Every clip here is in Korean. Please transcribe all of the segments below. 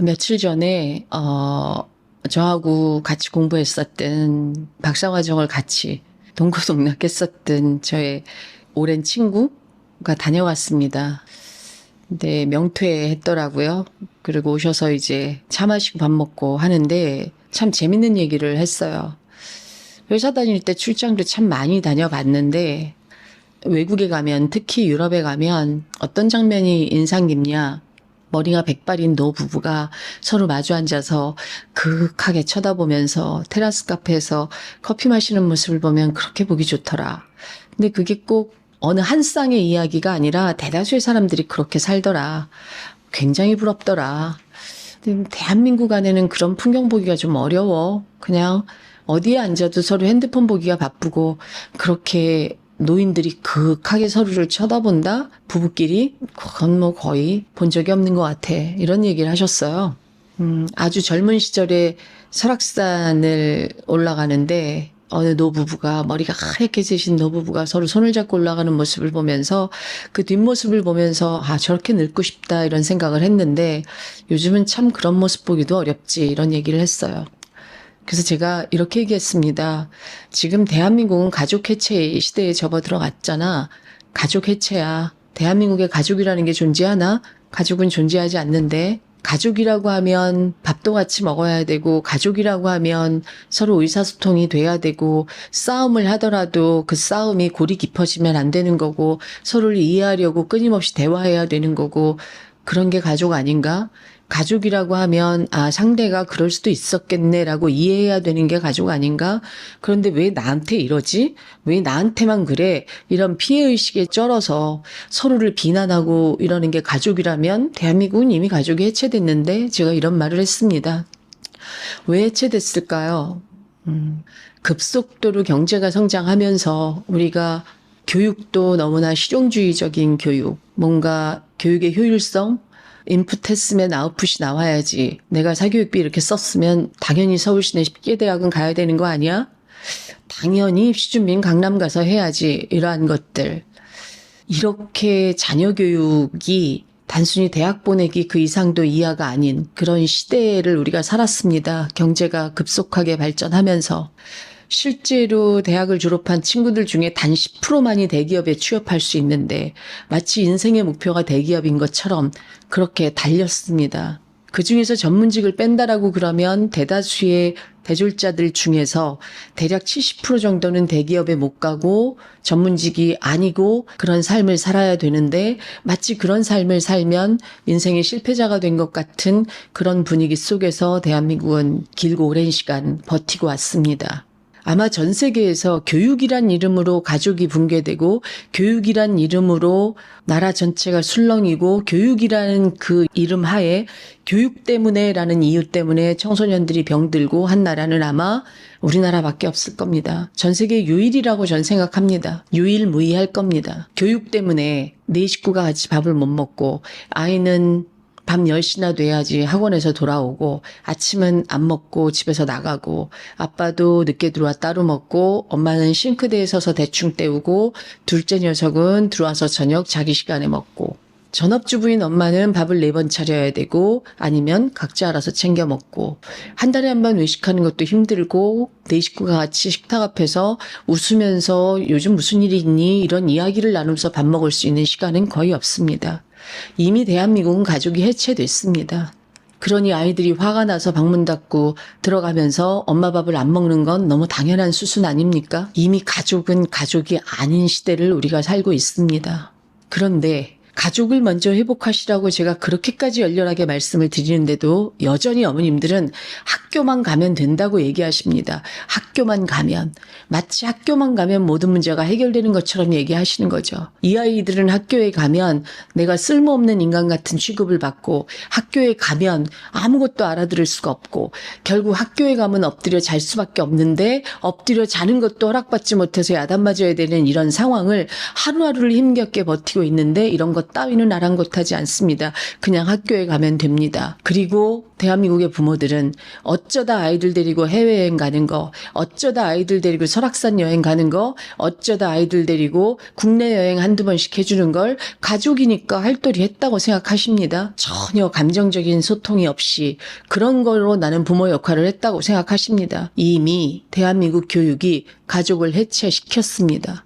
며칠 전에 저하고 같이 공부했었던 박사과정을 같이 동고동락했었던 저의 오랜 친구가 다녀왔습니다. 근데 명퇴했더라고요. 그리고 오셔서 이제 차 마시고 밥 먹고 하는데 참 재밌는 얘기를 했어요. 회사 다닐 때 출장도 참 많이 다녀봤는데 외국에 가면, 특히 유럽에 가면 어떤 장면이 인상 깊냐. 머리가 백발인 노 부부가 서로 마주 앉아서 그윽하게 쳐다보면서 테라스 카페에서 커피 마시는 모습을 보면 그렇게 보기 좋더라. 근데 그게 꼭 어느 한 쌍의 이야기가 아니라 대다수의 사람들이 그렇게 살더라. 굉장히 부럽더라. 근데 대한민국 안에는 그런 풍경 보기가 좀 어려워. 그냥 어디에 앉아도 서로 핸드폰 보기가 바쁘고 그렇게 노인들이 그윽하게 서로를 쳐다본다? 부부끼리? 그건 뭐 거의 본 적이 없는 것 같아. 이런 얘기를 하셨어요. 아주 젊은 시절에 설악산을 올라가는데 어느 노부부가, 머리가 하얗게 새신 노부부가 서로 손을 잡고 올라가는 모습을 보면서 그 뒷모습을 보면서 저렇게 늙고 싶다 이런 생각을 했는데 요즘은 참 그런 모습 보기도 어렵지 이런 얘기를 했어요. 그래서 제가 이렇게 얘기했습니다. 지금 대한민국은 가족 해체의 시대에 접어들어갔잖아. 가족 해체야. 대한민국에 가족이라는 게 존재하나? 가족은 존재하지 않는데, 가족이라고 하면 밥도 같이 먹어야 되고, 가족이라고 하면 서로 의사소통이 돼야 되고, 싸움을 하더라도 그 싸움이 골이 깊어지면 안 되는 거고, 서로를 이해하려고 끊임없이 대화해야 되는 거고, 그런 게 가족 아닌가? 가족이라고 하면 상대가 그럴 수도 있었겠네라고 이해해야 되는 게 가족 아닌가? 그런데 왜 나한테 이러지? 왜 나한테만 그래? 이런 피해의식에 쩔어서 서로를 비난하고 이러는 게 가족이라면 대한민국은 이미 가족이 해체됐는데 제가 이런 말을 했습니다. 왜 해체됐을까요? 급속도로 경제가 성장하면서 우리가 교육도 너무나 실용주의적인 교육, 뭔가 교육의 효율성, 인풋 했으면 아웃풋이 나와야지. 내가 사교육비 이렇게 썼으면 당연히 서울시내 10개 대학은 가야 되는 거 아니야? 당연히 입시준비는 강남 가서 해야지. 이러한 것들. 이렇게 자녀 교육이 단순히 대학 보내기 그 이상도 이하가 아닌 그런 시대를 우리가 살았습니다. 경제가 급속하게 발전하면서. 실제로 대학을 졸업한 친구들 중에 단 10%만이 대기업에 취업할 수 있는데 마치 인생의 목표가 대기업인 것처럼 그렇게 달렸습니다. 그중에서 전문직을 뺀다라고 그러면 대다수의 대졸자들 중에서 대략 70% 정도는 대기업에 못 가고 전문직이 아니고 그런 삶을 살아야 되는데 마치 그런 삶을 살면 인생의 실패자가 된 것 같은 그런 분위기 속에서 대한민국은 길고 오랜 시간 버티고 왔습니다. 아마 전 세계에서 교육이란 이름으로 가족이 붕괴되고 교육이란 이름으로 나라 전체가 술렁이고 교육이라는 그 이름 하에 교육 때문에라는 이유 때문에 청소년들이 병들고 한 나라는 아마 우리나라밖에 없을 겁니다. 전 세계 유일이라고 전 생각합니다. 유일무이할 겁니다. 교육 때문에 네 식구가 같이 밥을 못 먹고 아이는 밤 10시나 돼야지 학원에서 돌아오고 아침은 안 먹고 집에서 나가고 아빠도 늦게 들어와 따로 먹고 엄마는 싱크대에 서서 대충 때우고 둘째 녀석은 들어와서 저녁 자기 시간에 먹고 전업주부인 엄마는 밥을 4번 차려야 되고 아니면 각자 알아서 챙겨 먹고 한 달에 한 번 외식하는 것도 힘들고 네 식구가 같이 식탁 앞에서 웃으면서 요즘 무슨 일이 있니? 이런 이야기를 나누면서 밥 먹을 수 있는 시간은 거의 없습니다. 이미 대한민국은 가족이 해체됐습니다. 그러니 아이들이 화가 나서 방문 닫고 들어가면서 엄마 밥을 안 먹는 건 너무 당연한 수순 아닙니까? 이미 가족은 가족이 아닌 시대를 우리가 살고 있습니다. 그런데 가족을 먼저 회복하시라고 제가 그렇게까지 열렬하게 말씀을 드리는데도 여전히 어머님들은 학교만 가면 된다고 얘기하십니다. 학교만 가면. 마치 학교만 가면 모든 문제가 해결되는 것처럼 얘기하시는 거죠. 이 아이들은 학교에 가면 내가 쓸모없는 인간 같은 취급을 받고 학교에 가면 아무것도 알아들을 수가 없고 결국 학교에 가면 엎드려 잘 수밖에 없는데 엎드려 자는 것도 허락받지 못해서 야단 맞아야 되는 이런 상황을 하루하루를 힘겹게 버티고 있는데 이런 것 것 따위는 아랑곳하지 않습니다. 그냥 학교에 가면 됩니다. 그리고 대한민국의 부모들은 어쩌다 아이들 데리고 해외여행 가는 거, 어쩌다 아이들 데리고 설악산 여행 가는 거, 어쩌다 아이들 데리고 국내 여행 한두 번씩 해주는 걸 가족이니까 할 도리 했다고 생각하십니다. 전혀 감정적인 소통이 없이 그런 걸로 나는 부모 역할을 했다고 생각하십니다. 이미 대한민국 교육이 가족을 해체시켰습니다.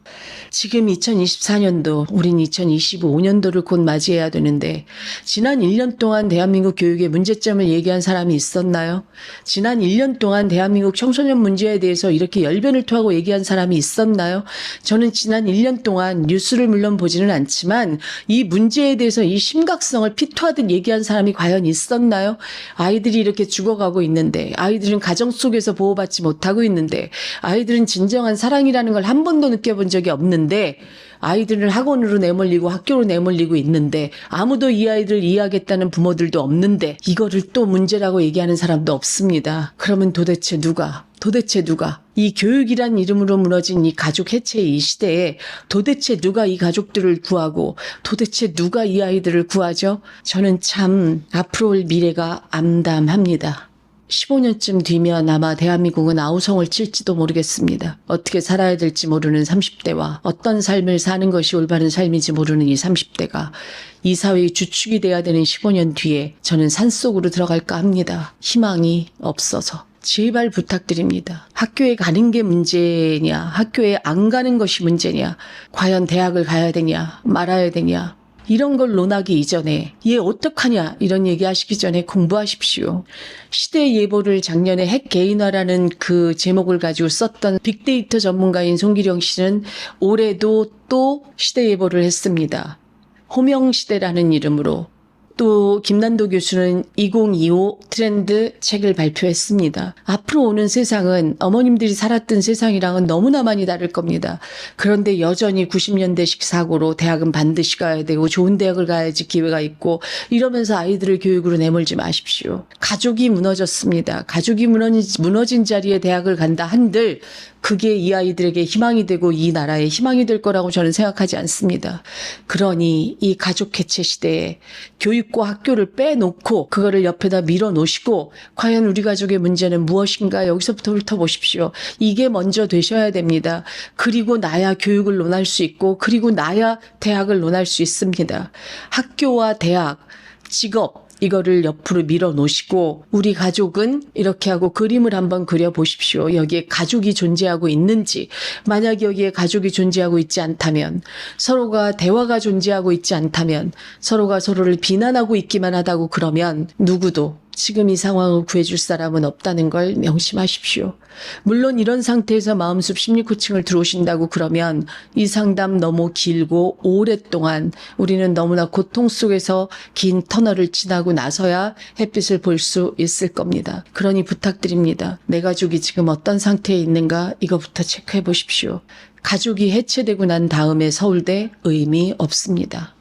지금 2024년도, 우린 2025년도를 곧 맞이해야 되는데 지난 1년 동안 대한민국 교육의 문제점을 얘기한 사람이 있었나요? 지난 1년 동안 대한민국 청소년 문제에 대해서 이렇게 열변을 토하고 얘기한 사람이 있었나요? 저는 지난 1년 동안 뉴스를 물론 보지는 않지만 이 문제에 대해서 이 심각성을 피토하듯 얘기한 사람이 과연 있었나요? 아이들이 이렇게 죽어가고 있는데, 아이들은 가정 속에서 보호받지 못하고 있는데, 아이들은 진정한 사랑이라는 걸 한 번도 느껴본 적이 없는데, 아이들을 학원으로 내몰리고 학교로 내몰리고 있는데 아무도 이 아이들을 이해하겠다는 부모들도 없는데 이거를 또 문제라고 얘기하는 사람도 없습니다. 그러면 도대체 누가 이 교육이란 이름으로 무너진 이 가족 해체의 이 시대에 도대체 누가 이 가족들을 구하고 도대체 누가 이 아이들을 구하죠? 저는 참 앞으로 올 미래가 암담합니다. 15년쯤 뒤면 아마 대한민국은 아우성을 칠지도 모르겠습니다. 어떻게 살아야 될지 모르는 30대와 어떤 삶을 사는 것이 올바른 삶인지 모르는 이 30대가 이 사회의 주축이 돼야 되는 15년 뒤에 저는 산속으로 들어갈까 합니다. 희망이 없어서. 제발 부탁드립니다. 학교에 가는 게 문제냐, 학교에 안 가는 것이 문제냐, 과연 대학을 가야 되냐, 말아야 되냐, 이런 걸 논하기 이전에 얘 어떡하냐 이런 얘기 하시기 전에 공부하십시오. 시대 예보를 작년에 핵 개인화라는 그 제목을 가지고 썼던 빅데이터 전문가인 송기령 씨는 올해도 또 시대 예보를 했습니다. 호명시대라는 이름으로. 또 김난도 교수는 2025 트렌드 책을 발표했습니다. 앞으로 오는 세상은 어머님들이 살았던 세상이랑은 너무나 많이 다를 겁니다. 그런데 여전히 90년대식 사고로 대학은 반드시 가야 되고 좋은 대학을 가야지 기회가 있고 이러면서 아이들을 교육으로 내몰지 마십시오. 가족이 무너졌습니다. 가족이 무너진 자리에 대학을 간다 한들 그게 이 아이들에게 희망이 되고 이 나라의 희망이 될 거라고 저는 생각하지 않습니다. 그러니 이 가족 해체 시대에 교육과 학교를 빼놓고 그거를 옆에다 밀어놓으시고 과연 우리 가족의 문제는 무엇인가 여기서부터 훑어보십시오. 이게 먼저 되셔야 됩니다. 그리고 나야 교육을 논할 수 있고 그리고 나야 대학을 논할 수 있습니다. 학교와 대학, 직업 이거를 옆으로 밀어놓으시고 우리 가족은 이렇게 하고 그림을 한번 그려보십시오. 여기에 가족이 존재하고 있는지, 만약 여기에 가족이 존재하고 있지 않다면, 서로가 대화가 존재하고 있지 않다면, 서로가 서로를 비난하고 있기만 하다고 그러면 누구도 지금 이 상황을 구해줄 사람은 없다는 걸 명심하십시오. 물론 이런 상태에서 마음숲 심리코칭을 들어오신다고 그러면 이 상담 너무 길고 오랫동안 우리는 너무나 고통 속에서 긴 터널을 지나고 나서야 햇빛을 볼 수 있을 겁니다. 그러니 부탁드립니다. 내 가족이 지금 어떤 상태에 있는가 이거부터 체크해 보십시오. 가족이 해체되고 난 다음에 서울대 의미 없습니다.